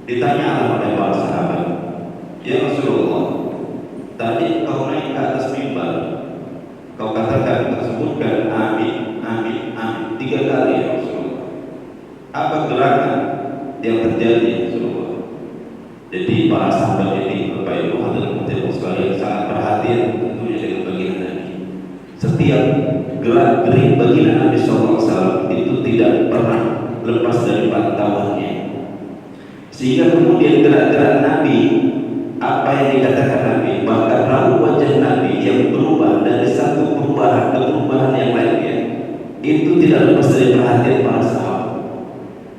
Ditanya oleh para sahabat, "Ya Rasulullah, tadi kau naik ke atas mimbar, kau katakan, tersebutkan amin, amin, amin 3 kali ya Rasulullah. Apa gerakan yang terjadi ya Rasulullah?" Jadi para sahabat ini, Bapak Ibu hadirin sekalian, sangat perhatian tentunya dengan baginda Nabi. Setiap gerak-gerik baginda Nabi SAW itu tidak pernah lepas dari pantauannya. Sehingga kemudian gerak-gerak Nabi, apa yang dikatakan Nabi, bahkan raut wajah Nabi yang berubah dari satu perubahan ke perubahan yang lainnya, itu tidak lepas dari perhatian para sahabat.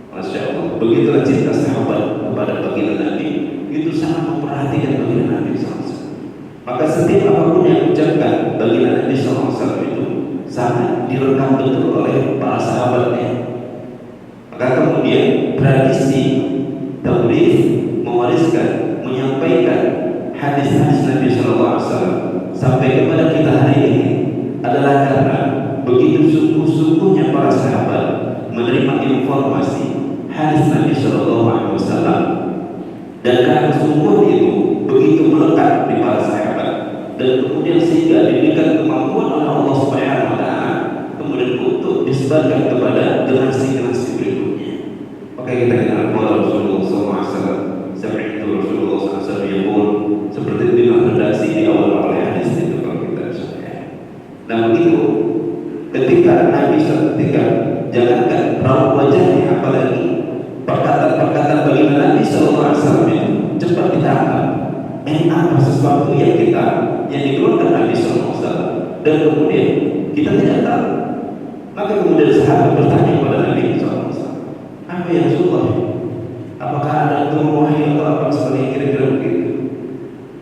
Masya Allah, begitulah cinta sahabat kepada baginda Nabi, itu sangat memperhatikan baginda Nabi SAW. Maka setiap apapun yang diucapkan baginda Nabi SAW itu sangat direkam betul oleh para sahabatnya. Maka kemudian tradisi taurif mewariskan, menyampaikan hadis-hadis Nabi SAW sampai kepada kita hari ini adalah karena begitu sungguh-sungguhnya para sahabat menerima informasi hadis Nabi SAW, dan karena sungguh itu begitu melekat di para sahabat, dan kemudian sehingga diberikan kemampuan oleh Allah Subhanahu Wa Taala kemudian untuk disebarkan kepada generasi-generasi berikutnya. Maka kita kenal bahwa Rasulullah SAW, sami'tu Rasulullah SAW yaqul, seperti bilang redaksi di awal hadis itu kalau kita sudah. Nah begitu ketika Nabi ketika jangankan raut wajahnya, apalagi perkataan-perkataan baginda Nabi SAW itu cepat ditangkap. Apa sesuatu yang dikeluarkan Nabi SAW dan kemudian kita tidak tahu. Maka kemudian sahabat bertanya kepada Nabi SAW, "Apa yang Rasulullah? Apakah ada turun wahyu atau apa sebagai kira-kira begitu?"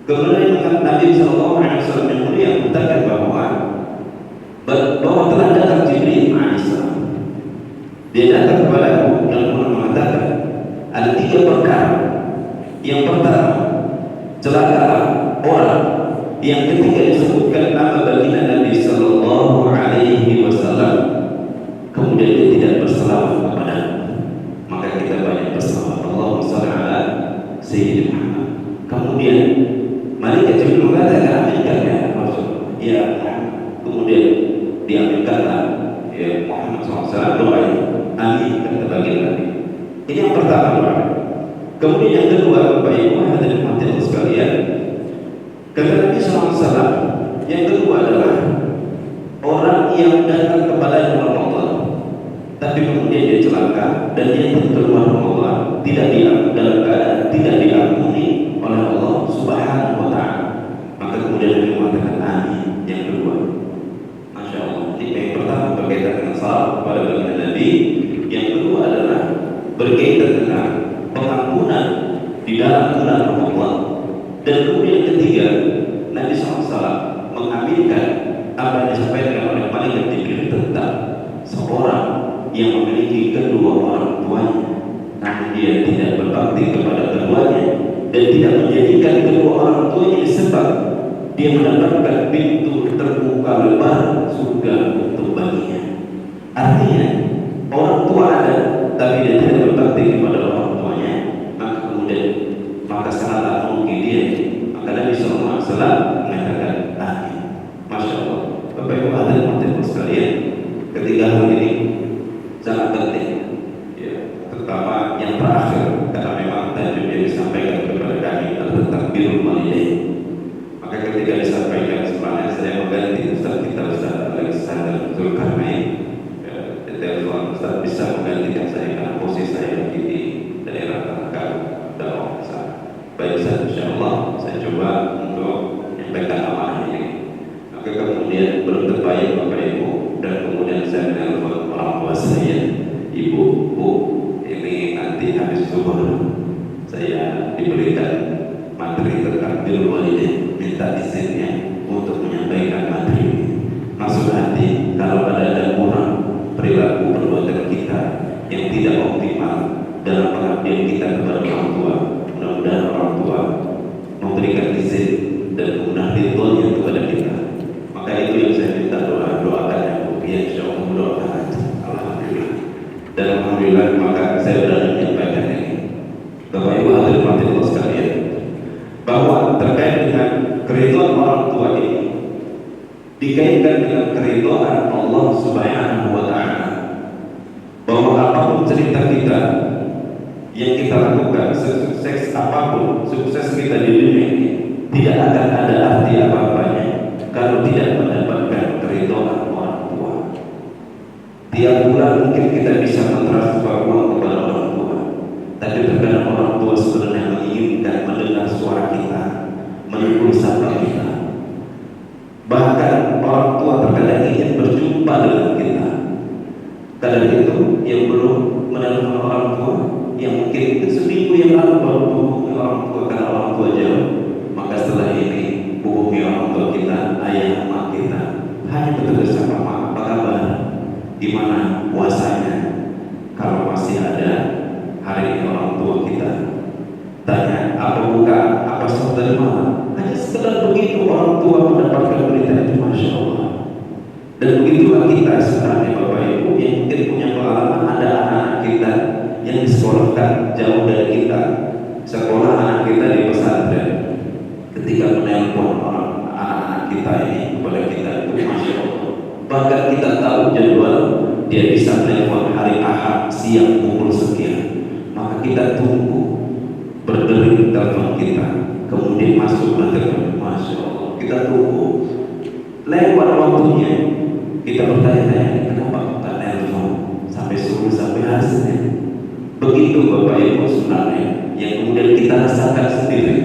Kemudian Nabi SAW yang mulia mengatakan bahwa telah datang Jibril alaihissalam. Dia datang kepadaku dan mengatakan ada 3 perkara. Yang pertama, celaka orang yang ketika disebutkan nama baginda Nabi Sallallahu Alaihi Wasallam kemudian dia tidak berselawat kepada, maka kita banyak berselawat, Allahumma shalli ala Sayyidina Muhammad. Kemudian malaikat Jibril mengatakan, "Aminkan ya Rasul, ya Muhammad." Kemudian diaminkanlah ya Muhammad SAW doa, amin, kata baginda Nabi. Ini yang pertama doa. Kemudian yang kedua, Bapak Ibu hadirin sekalian, kata Nabi SAW, yang kedua adalah orang yang datang kepada Ramadan, tapi kemudian dia celaka dan dia keluar Ramadan, tidak dalam keadaan tidak diampuni oleh Allah Subhanahu Wa Taala. Maka kemudian dia mengatakan amin. Yang kedua, Masya Allah, ini yang pertama berkaitan dengan salat kepada baginda Nabi. Yang kedua adalah berkaitan dengan pengampunan di dalam bulan Ramadan. Dan kemudian ketiga, Nabi SAW mengaminkan apa yang disampaikan oleh malaikat Jibril tentang seorang yang memiliki kedua orang tuanya, namun dia tidak berbakti kepada keduanya dan tidak menjadikan kedua orang tuanya sebab dia mendapatkan pintu terbuka lebar surga untuk baginya. Artinya orang tua ada, tapi dia tidak berbakti kepada orang tuanya, maka sangatlah mungkin dia. Maka Nabi SAW mengatakan amin. Masya Allah, Bapak Ibu hadirin sekalian, ketiga hal ini sangat penting, ya, terutama yang terakhir, karena memang tajuk yang disampaikan kepada kami adalah tentang birrul walidain. Maka ketika disampaikan sebenarnya saya mengganti Ustaz kita Ustaz Alexander Zulkarnain, telepon Ustaz bisa menggantikan saya karena posisi saya lagi di daerah Tangkal Dalam. Baik Ustaz, insyaallah saya coba untuk menyampaikan amanah ini. Maka kemudian belum terbayang Bapak Ibu, dan kemudian saya menelpon orang tua saya, "Ibu, Bu, ini nanti habis zuhur saya diberikan materi tentang birrul walidain, minta izinnya untuk menyampaikan materi ini. Maksud hati kalau ada kurang perilaku perbuatan kita yang tidak optimal dalam pengabdian kita kepada orang tua, mudah-mudahan orang tua memberikan izin dan kemudian ridhonya kepada kita." Maka itu yang saya minta doakan ya Bu, ya insyaallah doakan. Alhamdulillah. Dan alhamdulillah maka saya berani menyampaikan ini. Bapak Ibu dikaitkan dengan keridhaan Allah Subhanahu wa Ta'ala, bahwa apapun cerita kita yang kita lakukan, sukses apapun, sukses kita di dunia ini tidak akan ada arti apa-apanya kalau tidak mendapatkan keridhaan orang tua. Tiap bulan mungkin kita bisa mentransfer uang kepada orang tua, tapi terkadang orang tua sebenarnya menginginkan mendengar suara kita, menegur sapa kita. Bahkan orang tua terkadang ingin berjumpa dengan kita. Kadang itu yang belum menelpon orang tua, yang mungkin seminggu yang lalu baru hubungi orang tua karena orang tua jauh, maka setelah ini hubungi orang tua kita, ayah, emak kita, hanya bertegur sapa, "Mak, apa kabar? Gimana puasanya?" Kalau masih ada hari ini orang tua kita tanya, "Apa buka? Apa sholat dari malam?" Hanya sekedar begitu orang tua mendapatkan berita itu, Masya Allah. Dan begitulah kita sebenarnya Bapak Ibu yang mungkin punya pengalaman, ada anak-anak kita yang disekolahkan jauh dari kita, sekolah anak kita di pesantren. Ketika menelpon orang anak-anak kita ini kepada kita itu, Masya Allah, bahkan kita tahu jadwal dia bisa menelpon hari Ahad siang pukul sekian, maka kita tunggu berdering telepon kita, kemudian masuk telepon, Masya Allah, kita tunggu lewat waktunya, kita bertanya-tanya, kenapa kita telepon sampai subuh sampai hasilnya. Begitu Bapak Ibu sebenarnya yang kemudian kita rasakan sendiri,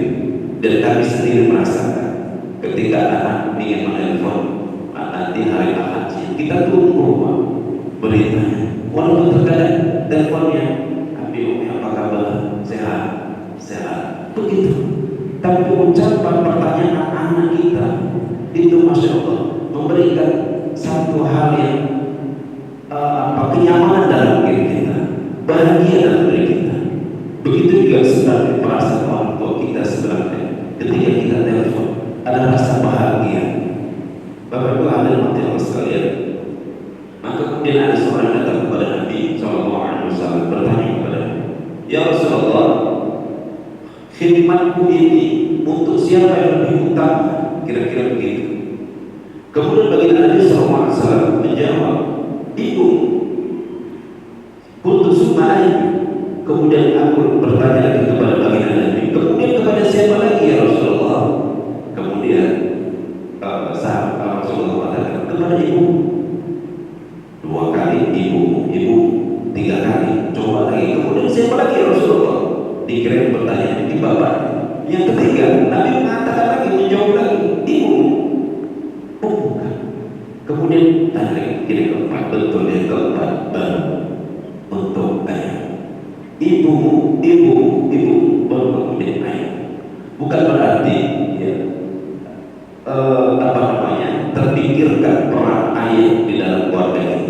dan kami sendiri merasakan ketika anak ingin menelpon, nanti hari Ahad kita tunggu Pak beritanya, walaupun terkadang teleponnya, "Abi, Umi, apa kabar? Sehat? Sehat?" Begitu. Tapi ucapan pertanyaan anak kita itu, Masya Allah, memberikan satu hal yang kenyamanan dalam diri kita, bahagia dalam diri kita. Begitu juga sebenarnya perasaan orang tua kita sebenarnya ketika kita telepon, ada rasa bahagia. Bapak Ibu ada mati Allah sekalian. Maka kemudian ada seorang yang datang kepada Nabi SAW bertanya kepada, "Ya Rasulullah, khidmatku ini untuk siapa yang lebih utama?" Kira-kira begitu. Kemudian baginda Nabi SAW menjawab, "Ibu." Kuntu sumai. Kemudian aku bertanya lagi kepada baginda Nabi, "Kemudian kepada siapa lagi ya Rasulullah?" Kemudian sahabat Rasulullah katakan, "Kepada ibu." 2 kali ibu, 3 kali, coba lagi, "Kemudian siapa lagi ya Rasulullah?" Dikira bertanya, "Ini bapak." Yang ketiga, Nabi mengatakan lagi, menjawab lagi, "Ibu." Oh bukan. Kemudian tanya lagi, kira keempat, betul yang keempat baru untuk ayah. Ibu, baru kemudian ayah. Bukan berarti ya, terpikirkan peran ayah di dalam keluarga ini.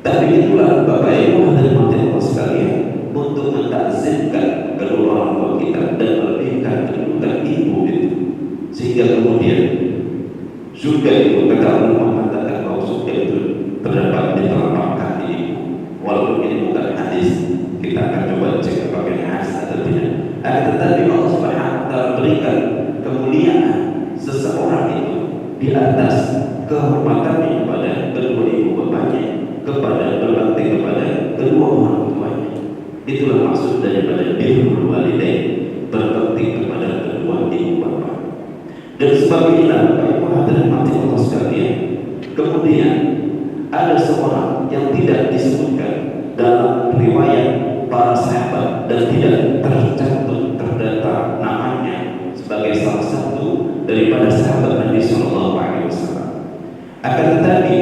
Tapi itulah Bapak Ibu hadirin Allah sekalian, untuk mentakzimkan kedua orang tua kita dan melebihkan kedudukan ibu itu, sehingga kemudian surga itu, kata ulama mengatakan bahwa surga itu terdapat di telapak kaki ibu. Walaupun ini bukan hadis, kita akan coba cek apakah ini hadis atau tidak. Akan tetapi Allah Subhanahu wa Ta'ala berikan kemuliaan seseorang itu di atas kehormatannya kepada kedua ibu bapaknya, kepada berbakti kepada kedua orang tuanya. Itulah maksud daripada birrul walidain, berbakti kepada kedua ibu bapak. Dan sebab inilah Bapak Ibu hadirin Allah sekalian, kemudian ada seorang yang tidak disebutkan dalam riwayat para sahabat dan tidak tercantum terdata namanya sebagai salah satu daripada sahabat Nabi SAW. Akan tetapi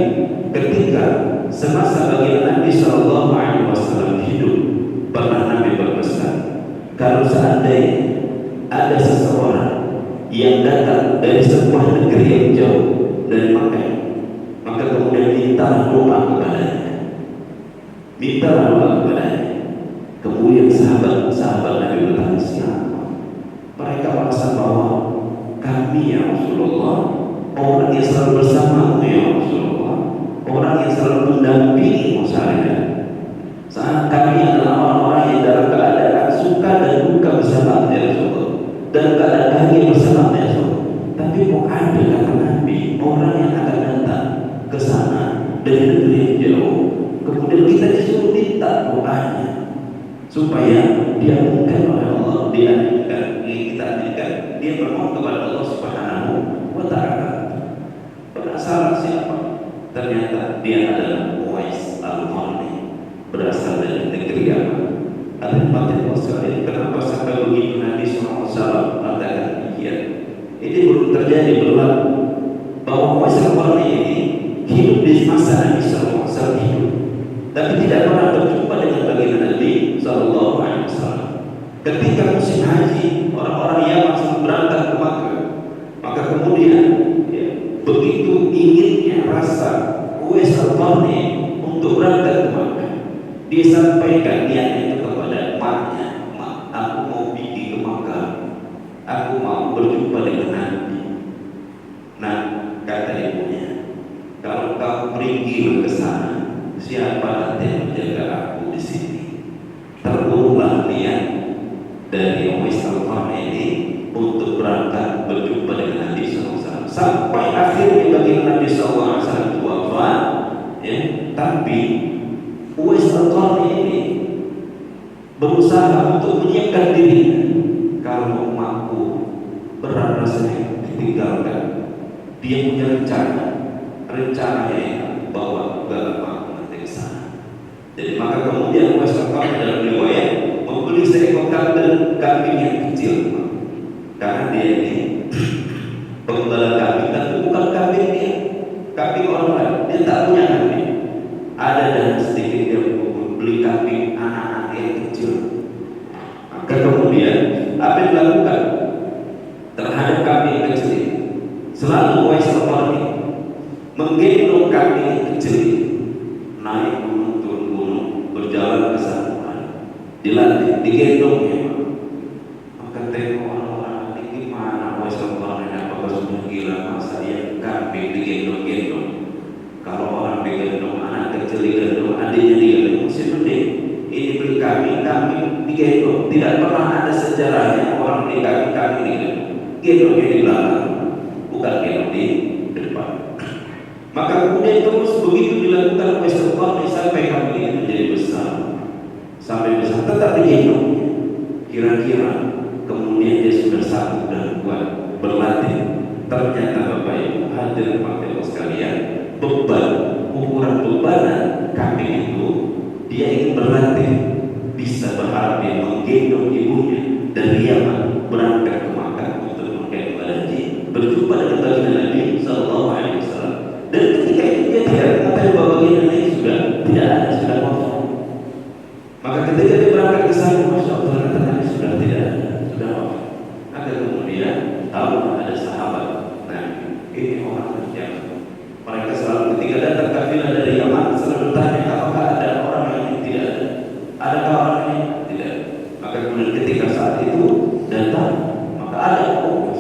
ketika semasa baginda Nabi SAW hidup, pernah Nabi berpesan, kalau seandainya ada seseorang yang datang dari sebuah negeri yang jauh dari Makkah, maka kemudian minta doa kepadanya, Kemudian sahabat Nabi bertanya, siapa? Mereka merasa bahwa kami ya Rasulullah, orang yang selalu bersamamu ya Rasulullah, orang yang selalu mendampingi sehari-hari. Saat kami adalah orang-orang yang dalam keadaan suka dan duka bersama ya Rasulullah, dan keadaan bahagia bersama ya Rasulullah. Tapi kok ada kata Nabi, orang yang akan supaya dia bukan oleh Allah, kita adilkan, dia bermohon kepada Allah Subhanahu wa Ta'ala. Penasaran siapa? Ternyata dia adalah Uwais Al-Qarni, berasal dari negeri Yaman. Ada batin sekali. Kenapa sampai begitu Nabi SAW mengatakan demikian? Ini belum terjadi berlaku bahwa Uwais Al-Qarni ini hidup di masa Nabi SAW hidup, tapi tidak pernah berjumpa dengan baginda Nabi SAW. Ketika musim haji, orang-orang Yaman sedang berangkat ke Makkah, maka kemudian begitu inginnya rasa Uwais Al-Qarni untuk berangkat ke Makkah, dia sampaikan niatnya itu kepada emaknya, "Mak, aku mau pergi ke Makkah, aku mau berjumpa dengan Nabi." Nah, kata ibunya, "Kalau kau pergi ke sana, siapa nanti yang menjaga aku di sini?" Terbunuhlah niat dari Uwais Al-Qarni ini untuk berangkat berjumpa dengan Nabi SAW. Sampai akhirnya bagi Nabi SAW wafat, tapi Uwais Al-Qarni ini berusaha untuk menyiapkan dirinya. Kalau emakku berat rasanya ditinggalkan, dia punya rencananya bahwa emakku nanti ke sana. Jadi maka kemudian Uwais Al-Qarni dalam riwayat membeli seekor kambing yang kecil, karena dia ini penggembala kambing, tapi bukan kambing dia, kambing orang lain. Dia tak punya kambing, ada dana sedikit, dia beli kambing anak-anak yang kecil. Maka kemudian apa yang dilakukan terhadap kambing yang kecil ini? Selalu Uwais Al-Qarni menggendong kambing yang kecil ini, naik gunung, turun gunung, berjalan ke sana, dilatih, digendongnya. Maka tengok orang-orang ini, gimana Uwais Al-Qarni, apakah sudah gila? Masa dia kambing digendong-gendong? Kalau orang digendong, anak kecil digendong, adiknya digendong, sebenarnya ini beli kambing digendong. Tidak pernah ada sejarahnya orang beli kambing digendong. Gendongnya di belakang, bukan gendong di depan. Maka kemudian terus begitu dilakukan Uwais Al-Qarni sampai kambing itu menjadi besar, tetap digendong. Kira-kira kemudian dia sudah sanggup dan kuat berlatih. Ternyata Bapak Ibu hadirin sekalian, ukuran bebanan kambing itu, dia ingin berlatih, bisa berharap dia menggendong ibunya dari Yaman berangkat ke Makkah untuk menggendong haji, berjumpa dengan baginda Nabi SAW. Dan ketika itu dia tidak mengetahui bahwa baginda Nabi sudah tidak ada, sudah wafat. Maka ketika dia berangkat ke sana, Masya Allah, ternyata Nabi sudah tidak ada, sudah wafat. Maka kemudian tahu ada sahabat. Nah, ini orang yang mereka selalu ketika datang kafilah dari Yaman selalu bertanya, apakah ada orang yang tidak ada? Adakah orang yang tidak ada? Maka kemudian ketika saat itu datang, maka ada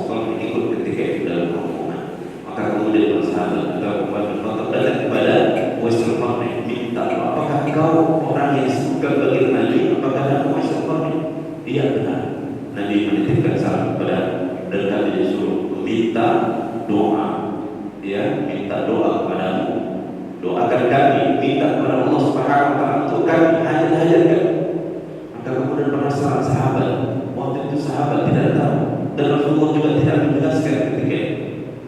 kalau ikut ketika itu dalam rombongan. Maka kemudian bersahabat atau datang kepada Uwais Al-Qarni, minta, apakah kau orang yang suka bagi Nabi? Apakah ada Uwais Al-Qarni? Iya, benar. Nabi menitipkan salam kepada, dan kami disuruh meminta doa, minta doa kepadamu, doakan kami, minta kepada Allah Subhanahu wa Ta'ala untuk kami, hajat-hajat kami. Maka kemudian penasaran sahabat, waktu itu sahabat tidak tahu, dan Rasulullah juga tidak menjelaskan ketika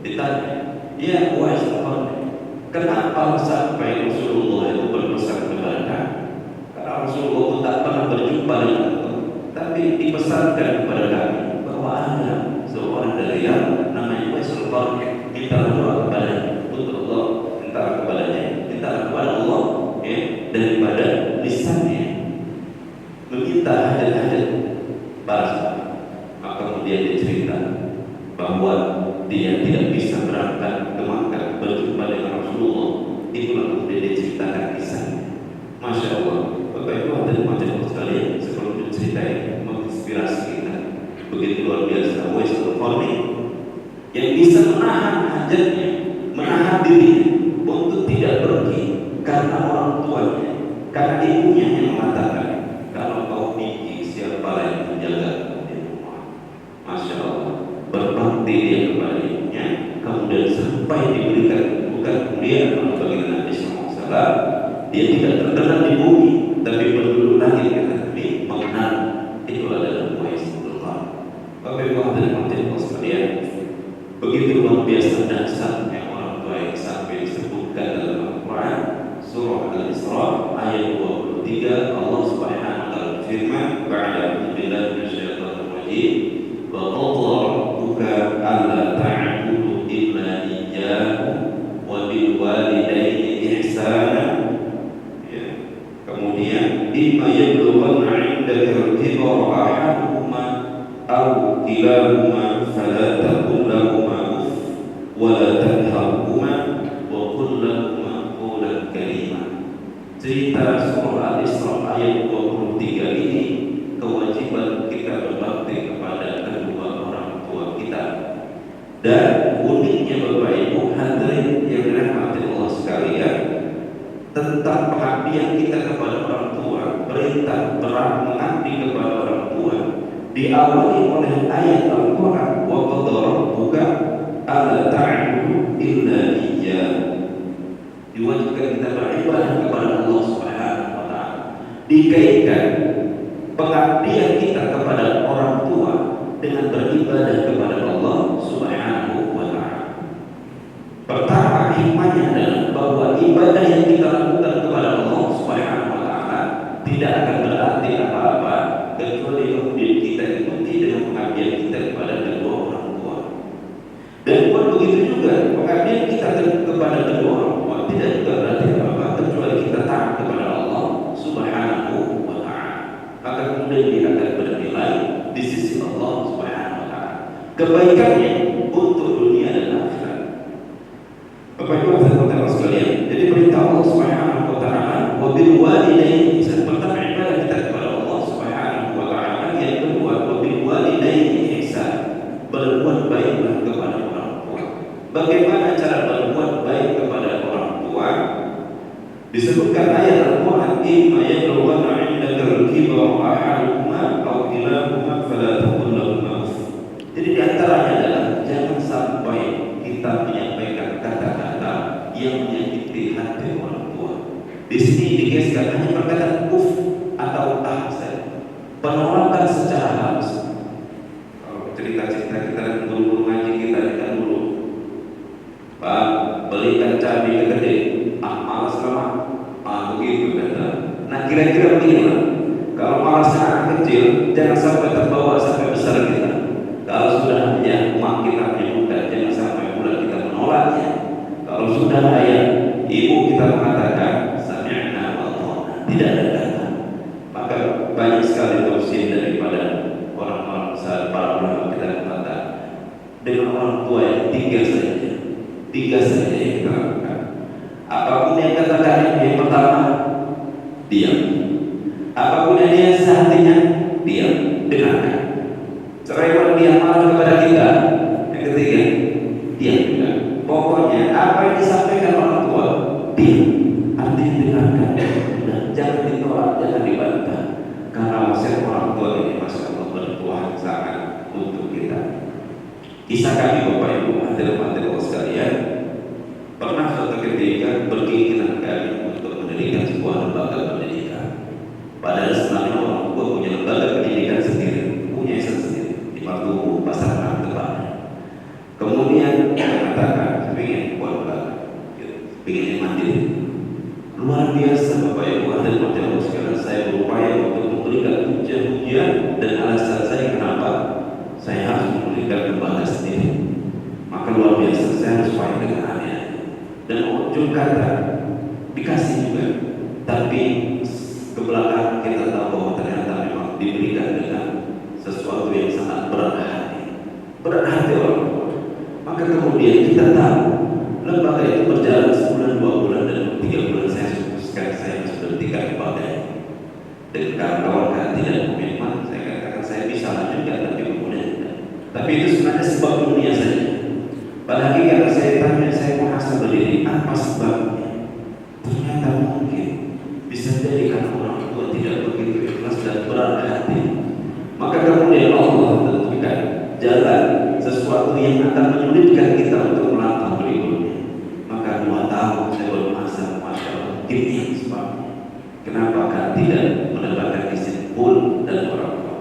ditanya, ya Uwais Al-Qarni, kenapa sampai Rasulullah itu berpesan kepada kami? Karena Rasulullah itu tak pernah berjumpa dengan Allah, tapi dipesankan kepada kami bahwa ada seorang dari yang namanya Uwais Al-Qarni, minta doa kepadanya untuk Allah, minta kepada Allah, daripada lisannya meminta hajat-hajat balas. Maka kemudian dia cerita bahwa dia tidak bisa berangkat ke Makkah berjumpa dengan Rasulullah. Itulah kemudian dia ceritakan kisahnya. Masya Allah, Bapak Ibu hadirin majlis sekalian, sebelum cerita ini menginspirasi kita begitu luar biasa. Uwais Al-Qarni yang bisa menahan hajatnya, menahan dirinya untuk tidak pergi karena orang tuanya, karena ibunya yang mengatakan, kalau kau pergi siapa yang menjaga di rumah. Masya Allah, berbakti dia kepada ibunya, kemudian sampai diberikan bukan kemudian baginda Nabi SAW, dia tidak terkenal di bumi, tapi penduduk langit kata Nabi surah Al-Isra ayat 23 Allah Subhanahu wa taala berfirman, "Ba'da billahi minasyaitonir rajim, wa qadara rabbuka alla ta'budu illa iyyahu wa bil walidayni ihsana." Ya. Kemudian, "Imma yablughanna 'indaka al-kibara ahaduhuma aw kilahuma fala taqul lahumā uff wa la tanharhumā wa qul lahumā qawlan karīmā." Cerita surah Al-Isra ayat 23 ini kewajiban kita berbakti kepada kedua orang tua kita. Dan uniknya Bapak Ibu hadirin yang dirahmati Allah sekalian, tentang pengabdian kita kepada orang tua, perintah mengabdi kepada orang tua diawali oleh ayat Al-Quran, "Wa qadara rabbuka alla ta'budu illa iyyahu." Diwajibkan kita beribadah kepada Allah Subhanahu wa taala. Dikaitkan pengabdian kita kepada orang tua dengan beribadah kepada Allah Subhanahu wa taala. Pertama, hikmahnya adalah bahwa ibadah yang kita lakukan kepada Allah Subhanahu wa taala tidak akan berarti apa-apa kecuali kemudian kita ikuti dengan pengabdian kita kepada kedua orang tua. Dan bukan begitu juga pengabdian kita kepada kedua orang tua tidak juga berarti apa-apa kecuali kita taat kepada Allah Subhanahu wa taala. Maka kemudian dia akan bernilai di sisi Allah Subhanahu wa taala. Kebaikannya untuk dunia dan akhirat. Bapak Ibu saudara sekalian, jadi perintah Allah Subhanahu wa taala, "Wa bil walidayni ihsan." Pertama ibadah kita kepada Allah Subhanahu wa taala, yang kedua wa bil walidayni ihsan. Berbuat baiklah kepada orang tua. Bagaimana cara berbuat baik kepada orang tua? Disebutkan ayat Al-Quran, "Imma yablughanna 'indaka al-kibara ahaduhuma aw kilahuma fala taqul lahumā uff." Jadi di antaranya adalah jangan sampai kita menyampaikan kata-kata yang menyakiti hati orang tua. Di sini digeser hanya perkataan uff atau ah saja. Penolakan secara halus. Kalau cerita-cerita kita dulu ngaji kita dulu, "Pak, belikan cabai gede." "Ah, malas lama." Begitu kata. Nah, kira-kira beginilah. Kalau malasnya anak kecil, jangan sampai terbawa sampai besar kita. Kalau sudah punya mak kita menyebutkan, jangan sampai pula kita menolaknya. Kalau sudah ayah, ibu kita mengatakan sami'na wa ata'na, tidak ada kata. Maka banyak sekali tausiah daripada orang-orang saat para ulama kita mengatakan dengan orang tua yang tiga saja yang kita lakukan. Apapun yang katakan yang pertama, diam. Apapun yang dia sehatinya, diam, dengarkan. Cerewet dia marah kepada kita, yang ketiga, diam juga. Pokoknya apa yang disampaikan orang tua, diam. Artinya dengarkan. Dan jangan ditolak, jangan dibantah. Karena wasiat orang tua ini masya Allah bertuah sangat untuk kita. Kisah kami Bapak Ibu hadirin sekalian, pernah suatu ketika berkeinginan kami untuk mendirikan sebuah lembaga pendidikan. Padahal sebenarnya orang tua punya lembaga pendidikan sendiri, punya yayasan sendiri di Martubu, Pasar tepatnya. Kemudian mengatakan, saya ingin buat lembaga, ingin mandiri. Luar biasa Bapak Ibu hadirin sekalian, saya berupaya untuk memberikan ujian dan alasan saya kenapa saya harus memberikan lembaga sendiri. Maka luar biasa, saya harus fight dengan aneh. Dan ujung kata dikasih juga, tapi ke belakang kita tahu bahwa ternyata memang diberikan dengan sesuatu yang sangat berat hati orang tua. Maka kemudian kita tahu lembaga itu berjalan sebulan, 2 bulan, dan 3 bulan saya putuskan saya harus berhentikan lembaga ini. Dan kawan-kawan tidak komitmen, saya katakan saya bisa lanjutkan, tapi kemudian tapi itu sebenarnya sebab dunia saja. Pada hakikatnya saya tanya, saya merasa berdiri, apa sebabnya? Ternyata mungkin bisa jadi karena orang tua tidak begitu ikhlas dan berat hati. Maka kemudian Allah tentukan jalan sesuatu yang akan menyulitkan kita untuk melangkah berikutnya. Maka 2 tahun saya bermasa, masya Allah, ini sebabnya. Kenapa kan tidak mendapatkan izin pun dan orang tua?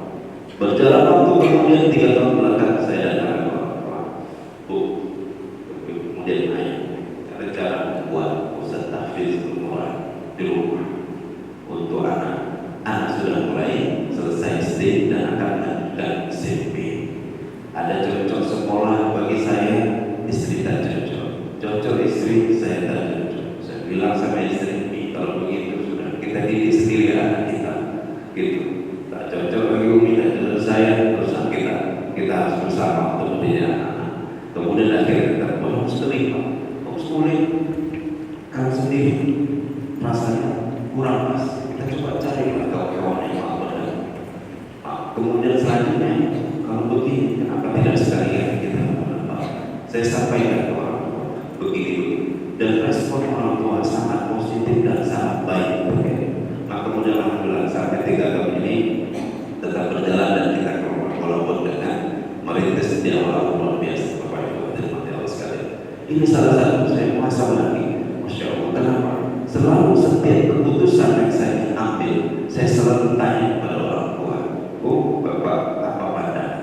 Berjalan waktu kemudian 3 tahun belakang saya datang ke orang tua. Bu, kemudian ayah, ada cara membuat usaha tahfiz Al-Quran. di rumah untuk anak sudah mulai selesai SD dan akan melanjutkan SMP. Ada cocok sekolah bagi saya, istri tak cocok. Cocok istri, saya tak cocok. Saya bilang sama istri, kalau begitu sudah kita didik sendiri anak kita, gitu. Tak cocok bagi umi dan cocok saya, terus kita harus bersama untuk mendidik anak. Kemudian akhirnya kita harus terima, harus mulai kalau sendiri rasanya kurang pas. Kita coba cari kawan-kawan yang mau benar. Kemudian selanjutnya, kalau begini, kenapa tidak sekalian kita menambah? Saya sampaikan ke orang tua begini, dan respon orang tua sangat positif dan sangat baik. Maka kemudian alhamdulillah sampai 3 tahun ini tetap berjalan dan kita walaupun dengan merintis di awal luar biasa. Bapak Ibu hadirin Allah sekalian. Ini salah satu saya muhasabah lagi. Masya Allah, kenapa? Selalu setiap keputusan yang saya ambil, saya selalu tanya kepada orang tua, oh bapak apa pandangan?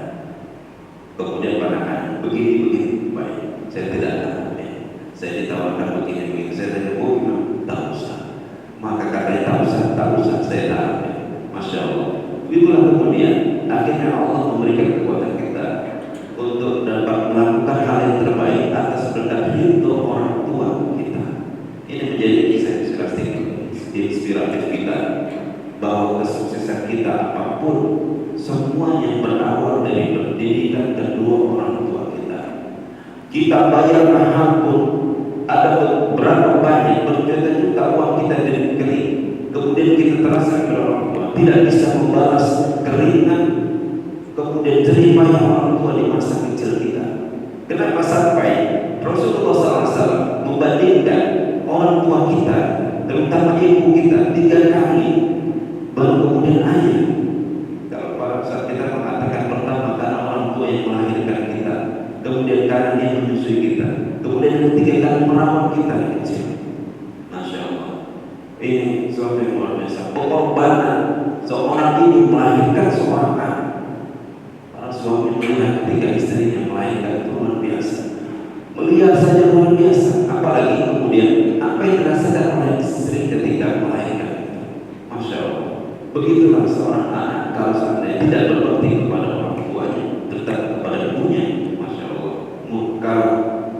Kemudian pandangan begini, baik. Saya tidak tahu. Saya ditawarkan begini, saya tanya, oh tak usah. Maka karena tak usah, saya tak ambil. Masya Allah. Itulah kemudian akhirnya Allah memberikan kekuatan kita untuk dapat melakukan hal yang terbaik atas berkat ridho orang tua kita. Ini menjadi kisah inspiratif kita bahwa kesuksesan kita apapun semuanya berawal dari pendidikan kedua orang tua kita. Kita bayar mahal pun, ada berapa banyak berjuta-juta uang kita kering, kemudian kita terasa kepada orang tua tidak bisa membalas keringan kemudian jeripaya orang tua di masa kecil kita. Kenapa sampai Rasulullah SAW membandingkan orang tua kita, terutama ibu kita 3 kali, baru kemudian ayah. Kalau pada saat kita mengatakan pertama karena orang tua yang melahirkan kita, kemudian karena dia menyusui kita, kemudian yang ketiga kali merawat kita di kecil. Masya Allah, ini suatu yang luar biasa. Pengorbanan seorang ibu melahirkan seorang anak. Para suami melihat ketika istrinya melahirkan itu luar biasa. Melihat saja luar biasa, apalagi kemudian apa yang dirasakan oleh istri ketika melahirkan itu. Masya Allah, begitulah seorang anak kalau seandainya tidak berbakti kepada orang tuanya, terutama kepada ibunya. Masya Allah, muka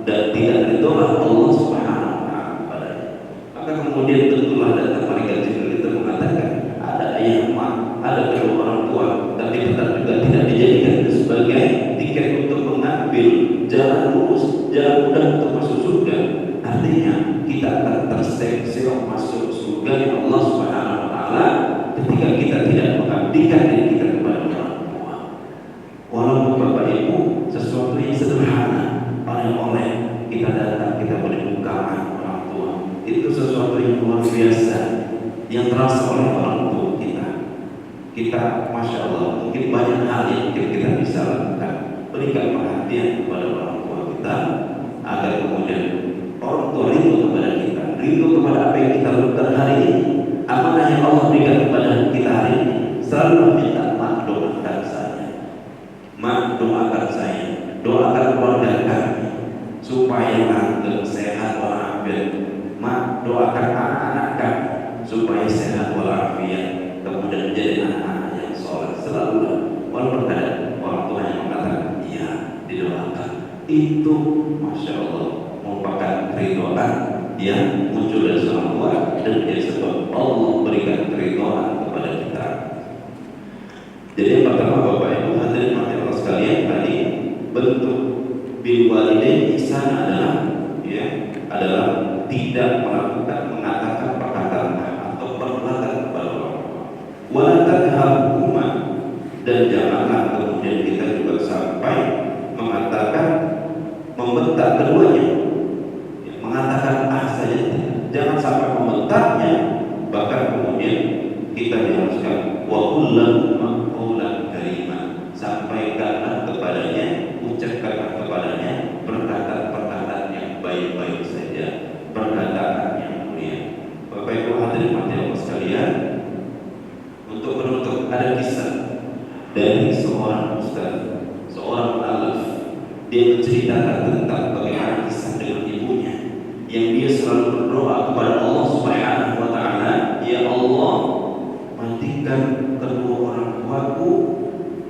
dan tidak ditolak Allah Subhanahu wa Ta'ala kepadanya. Maka kemudian tentulah datang malaikat Jibril itu mengatakan ada ayah emak, ada kedua orang tua, tapi tetap juga tidak dijadikan sebagai tiket untuk mengambil jalan lurus, jalan mudah untuk masuk surga. Artinya kita akan terseok masuk surga yang Allah Subhanahu wa Ta'ala ketika kita tidak mengabdikan diri kita kepada orang tua. Walaupun Bapak Ibu sesuatu yang sederhana, oleh kita datang, kita boleh bukaan orang tua, itu sesuatu yang luar biasa yang terasa oleh orang tua kita. Kita Masya Allah, mungkin banyak hal yang kita bisa lakukan. Berikan perhatian kepada orang tua kita agar kemudian orang tua rindu kepada kita, rindu kepada apa yang kita lakukan hari ini, amanah yang Allah berikan kepada kita hari ini. Selalu meminta mak doakan saya, mak doakan saya, doakan keluarga kami supaya langgeng sehat walafiat. Mak doakan anak-anak kami supaya sehat walafiat, kemudian menjadi anak-anak yang soleh. Selalu walaupun ada orang tua yang mengatakan iya, didoakan. Itu Masya Allah merupakan keridoan yang muncul dari seorang tua dan menjadi sebab Allah berikan keridoan kepada kita. Jadi yang pertama Bapak Ibu hadirin Allah sekalian, tadi bentuk bil walidain ihsan adalah tidak melakukan mengatakan perkataan atau perbuatan kepada orang tua. Wala tanharhuma, dan janganlah kemudian kita juga sampai mengatakan membentak keduanya, mengatakan saja, jangan sampai membentaknya, bahkan kemudian kita diharuskan wa kullahu qawlan karima, sampaikanlah kepadanya, ucapkanlah kepadanya perkataan-perkataan yang baik-baik saja, perkataan yang mulia. Bapak Ibu hadirin Allah sekalian, untuk menutup ada kisah dari seorang ustaz, seorang alaf. Dia menceritakan tentang bagaimana kisah dengan ibunya yang dia selalu berdoa kepada Allah Subhanahu wa Ta'ala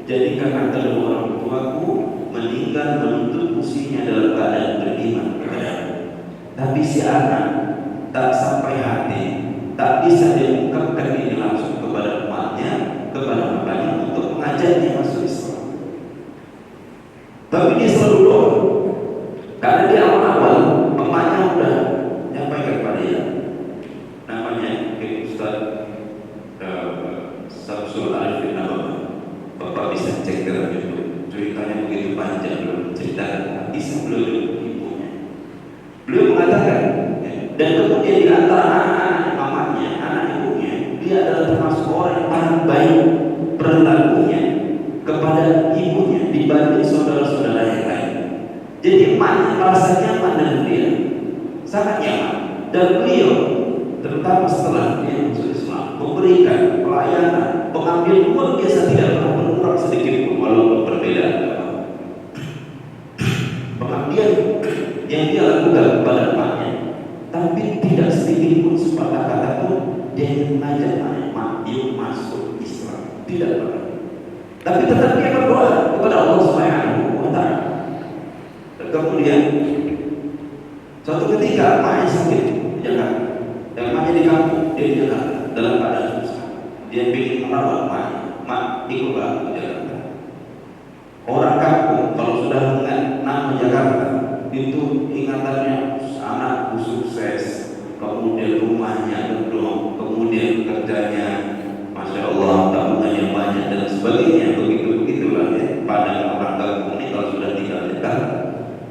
Jadi karena kedua orang tuaku meninggal menuntut usianya dalam keadaan beriman kepadamu. Tapi si anak tak sampai hati, tak bisa diungkapkan ini langsung kepada emaknya, kepada bapaknya untuk mengajaknya masuk Islam. Tapi dia selalu doa, karena di awal-awal emaknya udah nyampaikan kepada dia, namanya Ustaz Samsul Arifin Nabawi. Bapak bisa cek dalam YouTube, ceritanya begitu panjang, belum ceritakan kisah beliau ibunya. Beliau mengatakan, dan kemudian di antara anak-anak mamanya, anak ibunya, dia adalah termasuk orang yang paling baik perilakunya kepada ibunya dibanding saudara-saudara yang lain. Jadi emaknya merasa nyaman dengan dia, sangat nyaman. Dan beliau, terutama setelah dia masuk Islam, memberikan pelayanan, pengambil luar biasa, tidak pernah berkurang sedikit pun walaupun berbeda. Pengabdian yang dia lakukan kepada emaknya, tapi tidak sedikit pun sepatah kata pun dia ingin mengajak emak yuk masuk Islam, tidak pernah. Tapi tetap dia berdoa kepada Allah Subhanahu wa Ta'ala. Dan kemudian suatu ketika emaknya sakit di Jakarta, dan emaknya di kampung, dia di Jakarta dalam keadaan susah. Dia ingin merawat emaknya, mak ikutlah ke Jakarta. Orang kampung kalau sudah mengenal nama Jakarta itu ingatannya anakku sukses, kemudian rumahnya gedung, kemudian kerjanya Masya Allah, tabungannya banyak dan sebagainya, begitulah ya. Pada orang kampung ini kalau sudah tinggal di Jakarta,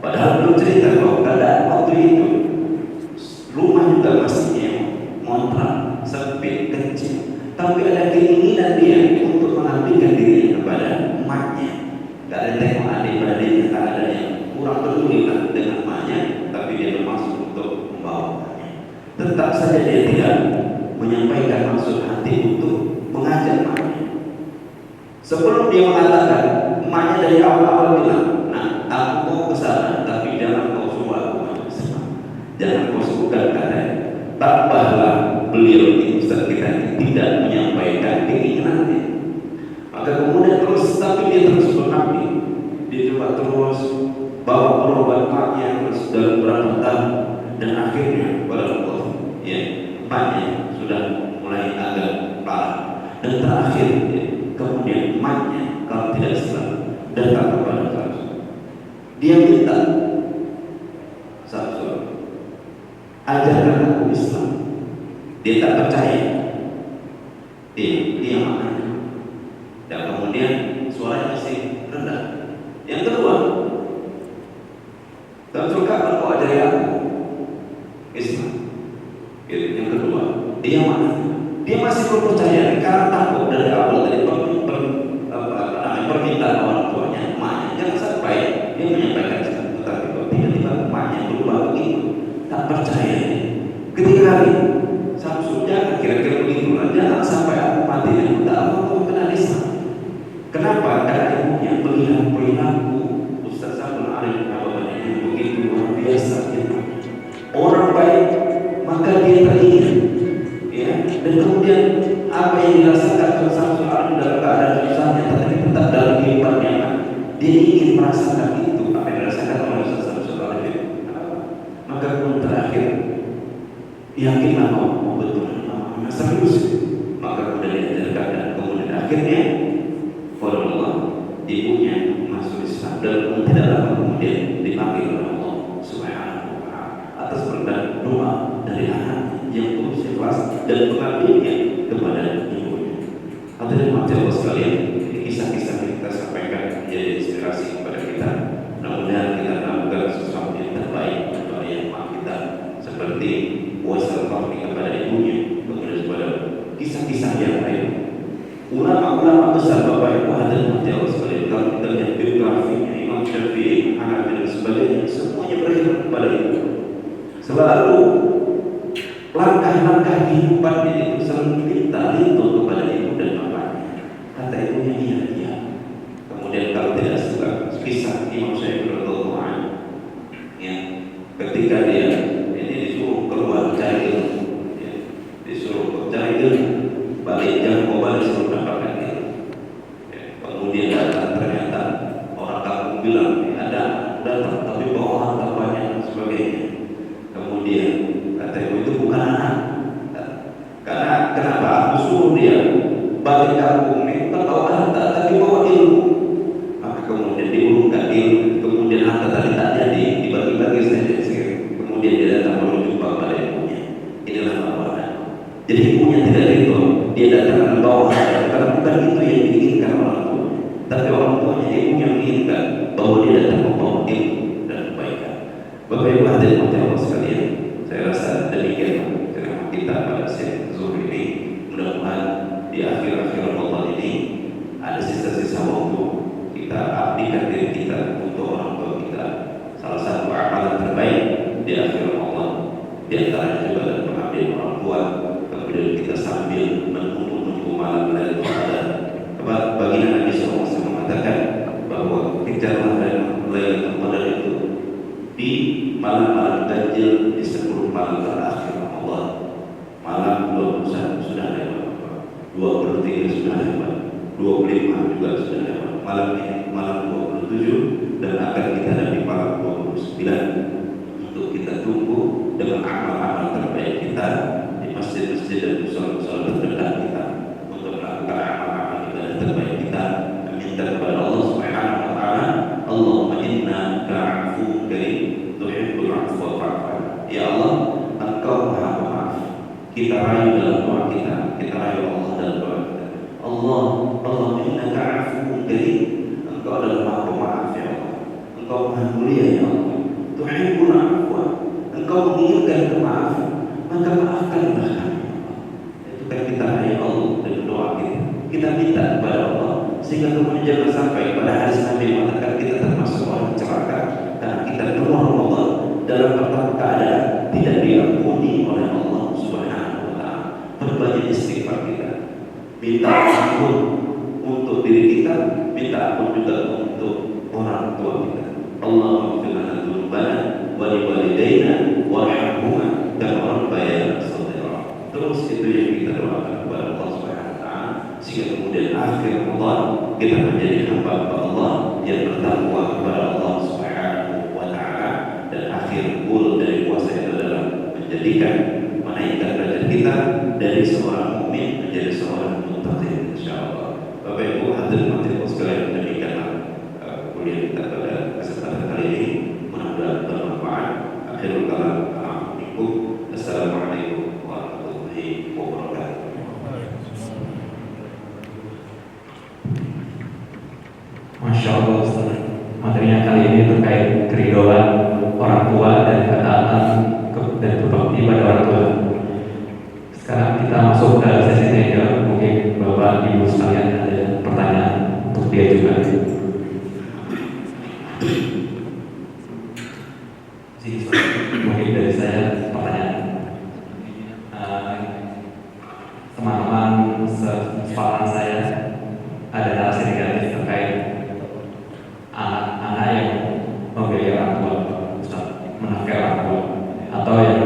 padahal belum cerita bahwa keadaan waktu itu rumah juga masih nyewa, kontrak, sempit, kecil, tapi ada keinginan dia untuk mengabdikan diri kepada emaknya. Gak ada tengok adik-adiknya, tak ada yang kurang peduli dengan emaknya, tapi dia bermaksud untuk membawa emaknya. Tetap saja dia tidak menyampaikan maksud hati untuk mengajak emaknya. Sebelum dia mengatakan, emaknya dari awal-awal bilang, nah aku mau ke sana, tapi jangan kau suruh aku masuk Islam, jangan kau sebutkan katanya. Tambahlah beliau ini, Ustaz kita tidak menyampaikan keinginannya. Maka kemudian terus, tapi dia terus mengabdi. Dia coba terus bawa berobat emaknya terus dalam beberapa tahun, dan akhirnya pada Allah, ya, emaknya sudah mulai agak parah, dan terakhir ya, kemudian emaknya kalau tidak salah datang kepada Samsul. Dia minta, Samsul, ajarkan aku Islam. Dia tak percaya. Dia maknanya. Dan kemudian suaranya masih rendah. Yang kedua, Samsul kapan kau ajari aku Islam? Yang kedua, dia maknanya. Dia masih belum percaya karena takut dari awal dari permintaan orang tuanya, emaknya. Jangan sampai dia menyampaikan tetapi tiba-tiba emaknya berubah begitu, tak percaya. Ketika hari Samsul, jangan kira-kira begitu, jangan sampai aku mati dan tak mau kenal Islam. Kenapa? Karena ibunya melihat perilaku Ustaz Samsul Arifin Nabawi yang begitu luar biasa, ya. Orang baik, maka dia teringat, ya. Dan kemudian apa yang dirasakan Ustaz Samsul Arifin dalam keadaan susahnya, tetapi tetap dalam kehidupannya, dia ingin merasakan itu apa yang dirasakan oleh Ustaz Samsul Arifin. Maka pun terakhir, yakinlah mau betul, serius. Maka kemudian diajarkan dan kemudian akhirnya Allah, ibunya masuk Islam dan tidak lama kemudian dipanggil oleh Allah Subhanahu wa Ta'ala atas berkat doa dari anak yang tulus ikhlas dan pengabdiannya kepada ibunya. Hadirin Allah sekalian, kisah-kisah yang kita sampaikan menjadi inspirasi kepada kita. Mudah-mudahan kita melakukan sesuatu yang terbaik untuk ayah emak kita, seperti wasal fahmi kepada ibunya, kemudian kepada kisah-kisah yang lain. Ulama-ulama besar Bapak Ibu hadirin Allah sekalian, kalau kita lihat biografinya Imam Syafi'i, Hanafi dan sebagainya, semuanya berakhir kepada ibu. Selalu langkah-langkah kehidupannya itu selalu kita rindu kepada ibu dan bapaknya. Kata ibunya iya. Kemudian kalau tidak suka kisah Imam Syafi'i radhiyallahu anhu, ya, ketika dia ini disuruh keluar cari ilmu, ya, disuruh cari ilmu, balik jangan mau balik sebelum dapatkan ilmu. Ya, kemudian Karena kenapa aku suruh dia balik kampung ini bukan bawa harta tapi bawa ilmu. Maka kemudian diurungkan ilmu, kemudian harta tadi tak jadi, dibagi-bagi saja. Kemudian dia datang berjumpa pada ibunya. Inilah tawaran. Jadi ibunya tidak itu, dia datang membawa harta karena bukan itu yang diinginkan orang tua. Tapi orang tuanya ibu yang menginginkan bahwa dia datang membawa ilmu dan kebaikan. Bapak Ibu hadirin Allah sekalian, saya rasa demikian ceramah kita pada siang zuhur ini. Mudah-mudahan di akhir-akhir Ramadan ini ada sisa-sisa waktu kita abdikan diri kita untuk orang tua kita. Salah satu amalan terbaik di akhir Ramadan di antaranya juga adalah mengabdi orang tua. Kemudian kita sambil menunggu malam Lailatul Qadar. Baginda Nabi SAW mengatakan bahwa kejarlah Lailatul Qadar itu di malam-malam ganjil di 10 malam terakhir Ramadan. Malam 21 sudah lewat, 23 sudah lewat, 25 juga sudah lewat. Malam ini malam 27 dan akan kita ada di malam 29 untuk kita tunggu dengan amal-amal terbaik kita di masjid-masjid dan musola-musola terdekat kita untuk melakukan amal-amal ibadah terbaik kita, meminta kepada Allah Subhanahu wa taala, Allahumma innaka 'afuwwun karim tuhibbul 'afwa fa'fu 'anna. Ya Allah, Engkau Maha Pemaaf. Kita rayu dalam doa kita rayu Allah dalam doa kita. Allah innaka 'afuwwun karim. Engkau adalah Maha Pemaaf ya Allah. Engkau Maha Mulia ya Allah. Tuhibbul 'afwa. Engkau menginginkan kemaafan, maka maafkanlah kami. Itu kan kita rayu Allah dengan doa kita. Kita minta kepada Allah sehingga kemudian jangan sampai pada hari Nabi mengatakan kita termasuk orang celaka karena kita keluar Ramadan dalam keadaan tidak diampuni oleh Allah Subhanahu wa taala. Perbanyak istighfar kita. Minta ampun untuk diri kita, minta ampun juga untuk orang tua kita. Allahumma ighfir lana dzunubana wa li walidayna warhamhuma kama rabbayana shaghira. Terus itu yang kita doakan kepada Allah Subhanahu wa taala sehingga kemudian akhir Ramadan kita menjadi hamba Allah yang bertakwa kepada Allah Subhanahu wa taala, dan akhir goal dari puasa itu adalah menjadikan menaikkan derajat kita dari seorang mukmin menjadi seorang muttaqin insyaallah. Bapak Ibu hadirin sekalian, demikianlah kuliah kita pada kesempatan kali ini. Mudah-mudahan bermanfaat. Akhirul kalam, assalamualaikum warahmatullahi wabarakatuh. Masya Allah Ustaz, materinya kali ini terkait keridhaan orang tua dan ketaatan dan berbakti pada orang tua. Sekarang kita masuk ke sesi tanya. Mungkin Bapak Ibu sekalian ada pertanyaan untuk dia juga. Mungkin dari saya pertanyaan. Teman-teman sepantaran saya ada narasi negatif terkait anak-anak yang membiayai orang tua, menafkahi orang tua, atau yang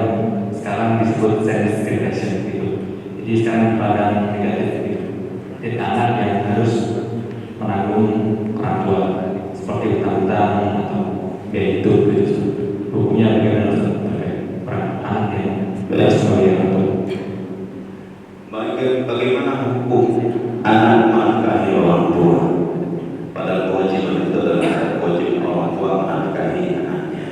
sekarang disebut self discrimination gitu. Jadi sekarang dipandang negatif gitu. Jadi anak yang harus menanggung orang tua seperti utang-utang atau biaya hidup gitu. Hukumnya bagaimana terkait peran anak yang belajar sebagai orang tua? Bagaimana hukum anak menafkahi orang tua? Padahal kewajiban itu adalah kewajiban orang tua menafkahi anaknya.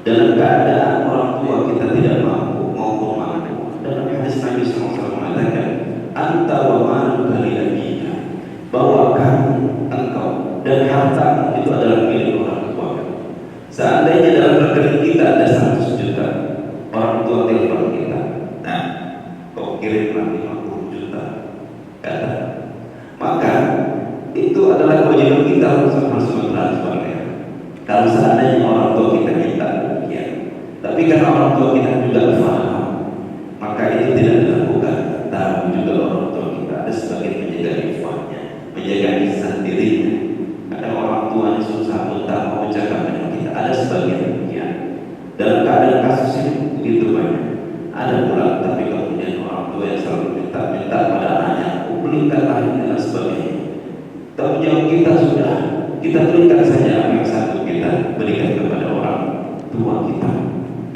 Dalam keadaan orang tua kita tidak mampu maupun mampu. Dalam hadis Nabi SAW mengatakan, anta wa maluka li abika, bahwa kamu, engkau dan harta itu adalah milik orang tua. Seandainya dalam rekening kita ada 100 juta, orang tua telepon kita, nah kau kirimlah 50 juta, kata, maka itu adalah kewajiban kita untuk mentransfernya. Kalau seandainya orang tua kita minta demikian, tapi karena orang tua kita juga paham, maka itu tidak dilakukan. Tapi juga orang tua kita ada sebagian menjaga ifahnya, menjaga izah dirinya. Ada orang tuanya susah pun tak mau bercakap dengan kita. Ada sebagian demikian. Dalam keadaan kasus ini begitu banyak. Ada pula tapi kemudian orang tua yang selalu minta pada anaknya, belikanlah ini dan sebagainya. Tanggung jawab kita sudah, kita berikan saja apa yang satu kita berikan kepada orang tua kita.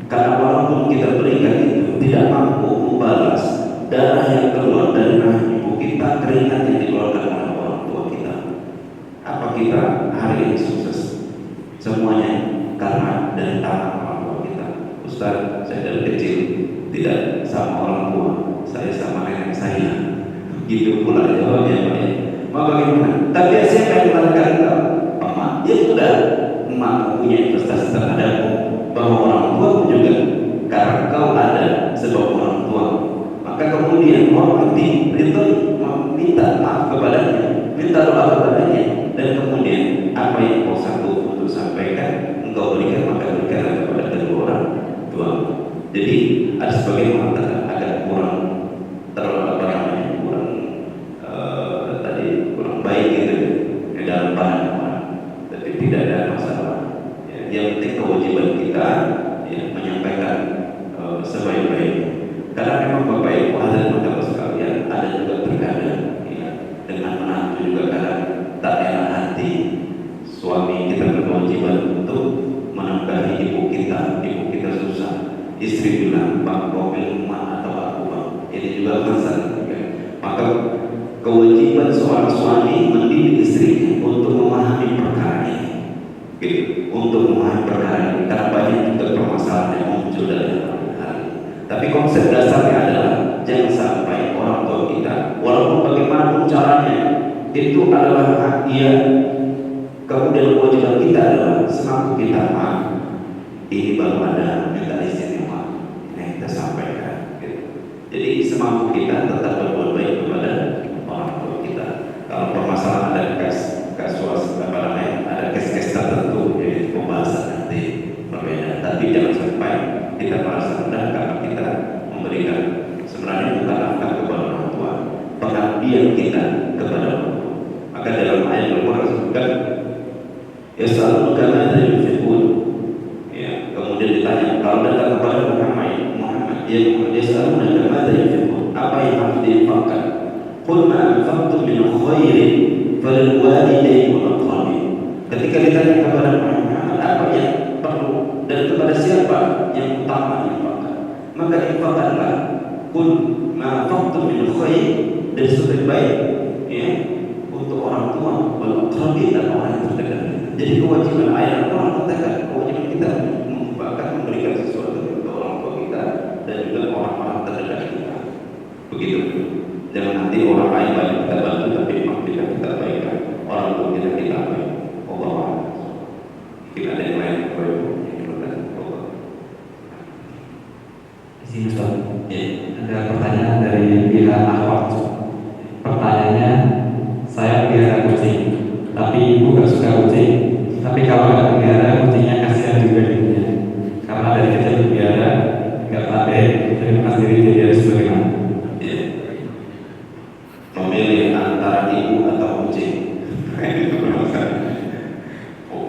Karena walaupun kita berikan itu tidak mampu membalas darah yang keluar dari rahim ibu kita, keringat yang dikeluarkan oleh orang tua kita. Apa kita hari ini sukses? Semuanya karena dari tangan orang tua kita. Ustaz, saya dari kecil tidak sama orang tua, saya sama nenek saya. Gitu pula jawabnya Pak. Mau bagaimana? Tapi siapa yang melakukan engkau? Emak. Ya sudah, emak punya investasi terhadapmu, bahwa orang tua pun juga, karena kau ada sebab orang tua. Maka kemudian hormati, minta maaf kepadanya, minta doa kepadanya, dan kemudian apa yang kau sanggup untuk sampaikan, engkau berikan, maka berikan kepada kedua orang tua. Jadi ada sebagian mengatakan agak kurang kurang baik gitu ya, dalam pandangan orang, tapi tidak ada masalah. Ya, yang penting kewajiban kita ya, menyampaikan sebaik-baiknya. Karena memang Bapak Ibu hadirin maka sekalian, ada juga terkadang ya, dengan menantu juga kadang tak enak hati. Suami kita berkewajiban untuk menafkahi ibu kita susah. Istri bilang, Bang, mobil rumah atau aku Bang, ini juga masalah. Maka kewajiban seorang suami mendidik istrinya untuk memahami perkara ini, gitu, untuk memahami perkara ini, karena banyak juga permasalahan yang muncul dalam hari. Tapi konsep dasarnya adalah jangan sampai orang tua kita, walaupun bagaimanapun caranya, itu adalah hak dia. Kemudian kewajiban kita adalah semampu kita, maaf, ini baru ada minta izin yang kita sampaikan. Gitu. Jadi semampu kita tetap berbuat baik kepada orang tua kita. Kalau permasalahan ada ada kes tertentu, jadi pembahasan nanti berbeda. Tapi jangan sampai kita merasa rendah karena kita memberikan sebenarnya bukan nafkah kepada orang tua, pengabdian kita kepada orang tua. Maka dalam ayat Al-Quran disebutkan, yasalunaka madza yunfiqun. Ya, kemudian ditanya kalau datang kepada Muhammad, yasalunaka madza yunfiqun, apa yang harus diinfakkan? Qul ma anfaqtum min khairin falil walidayni wal aqrabin. Ketika ditanya kepada Muhammad apa yang perlu dan kepada siapa yang utama diinfakkan, maka infakkanlah qul ma anfaqtum min khair, dan sebaik-baik ya untuk orang tua wal aqrabin, dan orang yang terdekat. Jadi kewajiban ayat Allah katakan kewajiban kita memberikan sesuatu kepada orang tua kita dan juga orang-orang terdekat kita. Begitu. Jangan nanti orang lain banyak kita bantu, tapi kita baikkan orang tua kita baik. Allah. Mungkin ada yang lain di sini Ustaz. Ada pertanyaan dari pihak akhwat. Pertanyaannya, saya pelihara kucing, tapi ibu gak suka kucing. Tapi kalau gak pelihara, kucingnya kasihan juga ibunya. Karena dari kecil pelihara, gak pandai terima sendiri, jadi harus bagaimana? Memilih antara ibu atau kucing, itu bermasalah.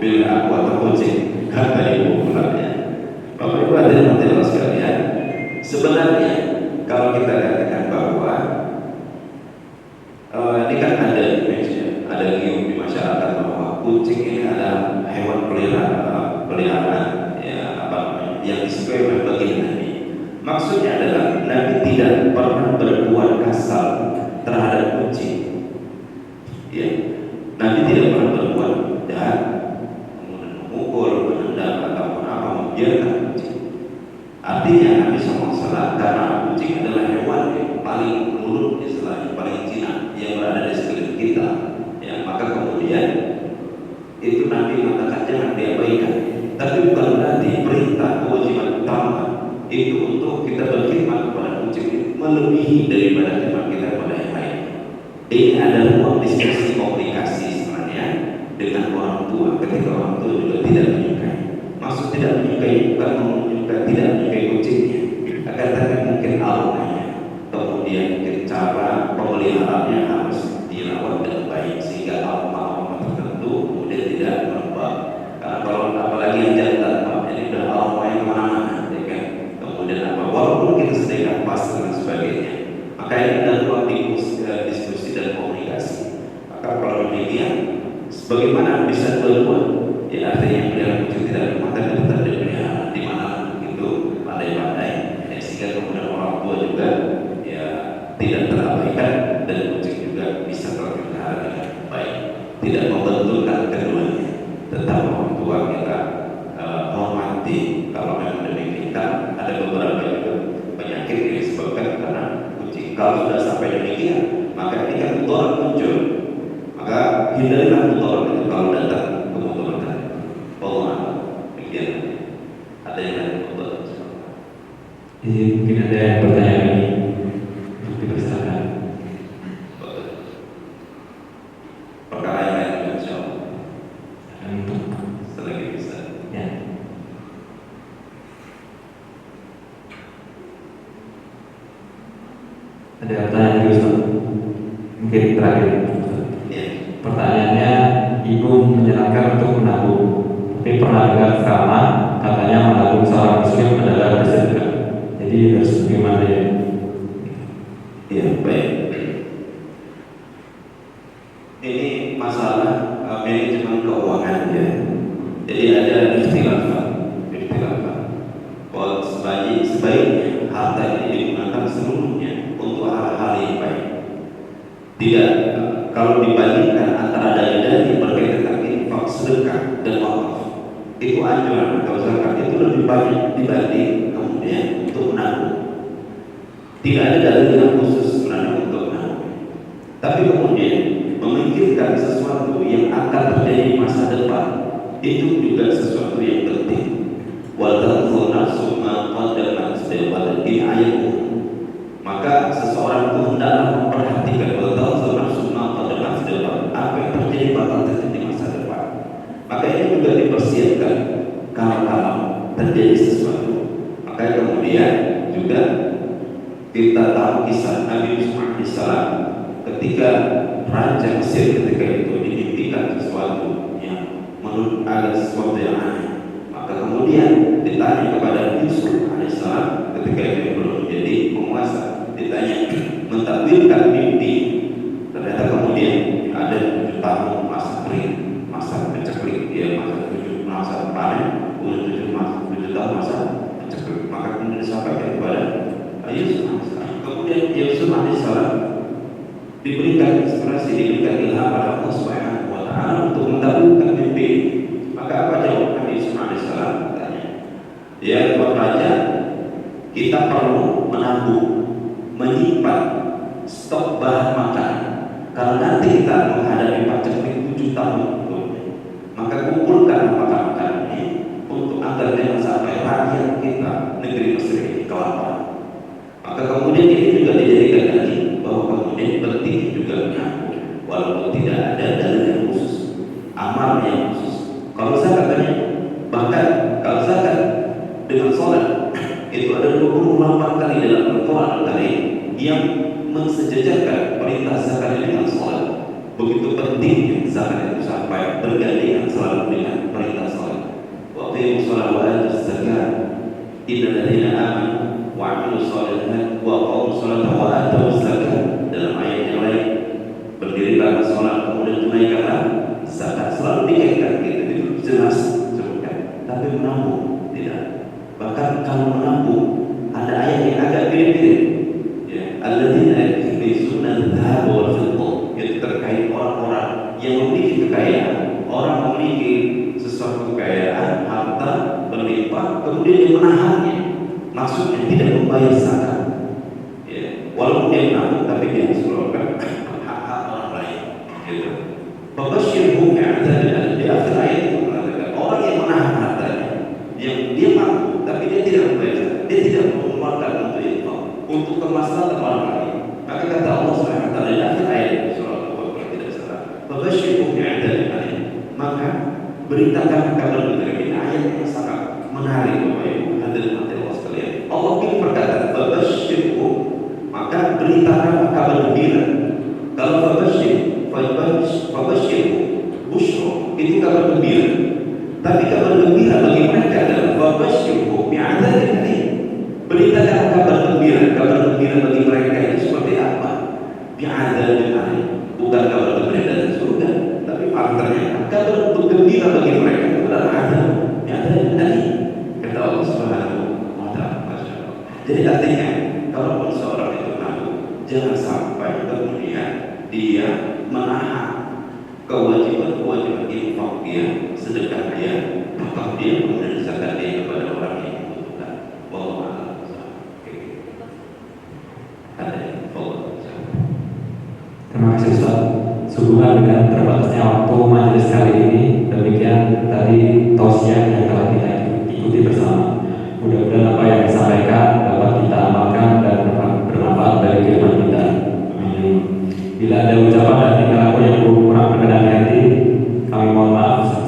Pilih aku atau kucing, kata ibu pulangnya. Bapak Ibu hadirin sekalian, sebenarnya kalau kita katakan bahwa ini kan ada image, ada gium di masyarakat bahwa kucing ini adalah hewan peliharaan ya, yang disukai oleh baginda Nabi. Maksudnya adalah Nabi tidak pernah berbuat kasar terhadap kucing. Ya, Nabi tidak pernah berbuat jahat, kemudian memukul, menendang atau apa, membiarkan kucing. Artinya Nabi SAW, karena kucing adalah hewan yang paling nurut, istilahnya paling jinak yang berada di sekeliling kita, ya, maka kemudian itu Nabi mengatakan jangan diabaikan. Tapi bukan berarti perintah kewajiban utama itu untuk kita berkhidmat kepada kucing melebihi daripada khidmat kita kepada yang lain. Ini ada ruang diskusi komunikasi sebenarnya dengan orang tua ketika orang tua juga tidak menyukai. Maksud tidak menyukai bukan tidak menyukai kucingnya, akan tapi mungkin alurnya, kemudian mungkin cara pemeliharaannya harus dirawat dengan baik sehingga aroma tertentu kemudian tidak merembab. Karena kalau apalagi yang jantan, ini udah aroma yang kemana-mana, ya kan? Kemudian apa? Walaupun kita sediakan pas dan sebagainya, maka ini adalah ruang diskusi dan komunikasi. Maka kalau demikian, sebagaimana bisa dua-dua, ya artinya pelihara kucing tidak bermata tetap dipelihara di mana itu pandai-pandai, ya, sehingga kemudian orang tua juga ya tidak abaikan dan kucing juga bisa terpelihara dengan baik. Tidak membenturkan keduanya, tetap orang tua kita hormati. Kalau memang demikian, ada beberapa juga penyakit yang disebabkan karena kucing. Kalau sudah sampai demikian, maka ini kan mudarat muncul. Maka hindarilah mudarat itu kalau datang ke mudarat. Allah demikian. Ada yang lain mudarat? Jadi mungkin ada yang bertanya lagi untuk dipersilakan. Perkara yang lain juga insyaallah. Untuk Selagi bisa. ya. Ada pertanyaan lagi Ustaz? Mungkin terakhir. Ya. Pertanyaannya, ibu menyarankan untuk menabung, tapi pernah dengar ceramah katanya menabung seorang muslim adalah bersedekah. Jadi harus bagaimana ya? Ya, baik. Ini masalah manajemen keuangan ya. Jadi ada ikhtilafan. Bahwa sebaiknya harta ini digunakan seluruhnya untuk hal-hal yang baik. Tidak, kalau dibandingkan antara dalil-dalil berkaitan dengan infak, sedekah dan wakaf, itu anjuran atau zakat itu lebih banyak dibanding kemudian untuk menabung. Tidak ada dalil yang khusus sebenarnya untuk menabung. Tapi kemudian memikirkan sesuatu yang akan terjadi di masa depan itu juga sesuatu yang penting. Wal tanzur nafsu ma qaddamat lighadin, ini ayat maka seseorang itu hendaklah memperhatikan wal tanzur nafsu ma qaddamat lighadin, apa yang terjadi bakal terjadi di masa depan. Maka ini juga dipersiapkan kalau terjadi sesuatu. Maka kemudian juga kita tahu kisah Nabi Yusuf alaihissalam ketika Raja Mesir ketika itu dimimpikan sesuatu yang menurut ada sesuatu yang aneh. Maka kemudian ditanya kepada Yusuf alaihissalam ketika itu belum menjadi penguasa, ditanya mentakwilkan mimpi. Ternyata kemudian ada 7 tahun masa kering, masa menceklik, dia masa panen, kemudian 7 tahun masa menceklik. Maka kemudian disampaikan kepada Yusuf alaihissalam. Kemudian Yusuf alaihissalam diberikan inspirasi, diberikan ilham pada Allah Subhanahu wa taala untuk mendapatkan mimpi. Maka apa jawab Nabi Yusuf alaihissalam? Katanya, ya Tuan Raja, kita perlu menabung, menyimpan stok bahan makanan. Kalau nanti kita menghadapi paceklik 7 tahun maka kumpulkan makanan ini untuk agar jangan sampai rakyat kita negeri Mesir ini kelaparan. Maka kemudian ini juga dijadikan dalil bahwa kemudian penting juga menabung, walaupun tidak ada dalil yang khusus, amal yang khusus. Kalau zakat bahkan kalau zakat dengan sholat itu ada 28 kali dalam Al-Quran Al-Karim yang mensejajarkan perintah zakat dengan sholat. Begitu pentingnya zakat itu sampai bergandengan selalu dengan perintah sholat. Wa aqimus sholata wa atuz zakat innal ladzina amanu wa 'amilus sholihati wa aqamus sholata wa atuz zakat. Dalam ayat yang lain, berdirilah sholat kemudian tunaikanlah zakat. Selalu dikaitkan gitu, jelas sebutkan. Tapi menabung tidak. Bahkan kalau menabung ada ayat yang agak mirip-mirip. Ya, alladzina yaknizuna adh-dhahaba wal fiddah, yaitu terkait orang-orang yang memiliki kekayaan, orang memiliki sesuatu kekayaan, harta berlimpah, kemudian dia menahannya. Maksudnya tidak membayar zakat. Ya, walaupun dia menabung, tapi dia harus mengeluarkan hak-hak orang lain. Gitu. Babashirhum bi'adzabin di akhir ayat itu mengatakan orang yang menahan hartanya, yang dia mampu, tapi dia tidak membayar, dia tidak mengeluarkan untuk infak, untuk kemaslahatan orang lain. Maka kata Allah Subhanahu wa taala di akhir ayat surah Al-Baqarah tidak salah. Babashirhum bi'adzabin, maka beritakan kabar gembira. Ini ayat yang sangat menarik Bapak Ibu hadirin Allah sekalian. Allah pilih perkataan babashirhum, maka beritakan kabar gembira. Kalau babashir busyra itu kabar gembira. Tapi kabar gembira bagi mereka adalah babashirhum bi'adzabin alim. Beritakan kabar gembira bagi mereka itu seperti apa? Bi'adzabin alim. Bukan kabar gembira dari surga, tapi faktornya kabar gembira bagi mereka itu adalah azab. Bi'adzabin alim. Kata Allah Subhanahu wa taala. Jadi artinya, kalau seorang itu nabung, jangan sampai dia menahan kewajiban-kewajiban infak dia, sedekah dia, tetap dia memberi zakat dia kepada orang yang membutuhkan. Wallahu a'lam. Ada yang follow. Terima kasih Ustaz. Sehubungan dengan terbatasnya waktu majelis kali ini, demikian tadi tausiah yang telah kita ikuti bersama. Mudah-mudahan apa yang disampaikan dapat kita amalkan dan bermanfaat bagi kehidupan kita. Amin. Bila ada ucapan dan tingkah laku yang kurang berkenan di hati, kami mohon maaf.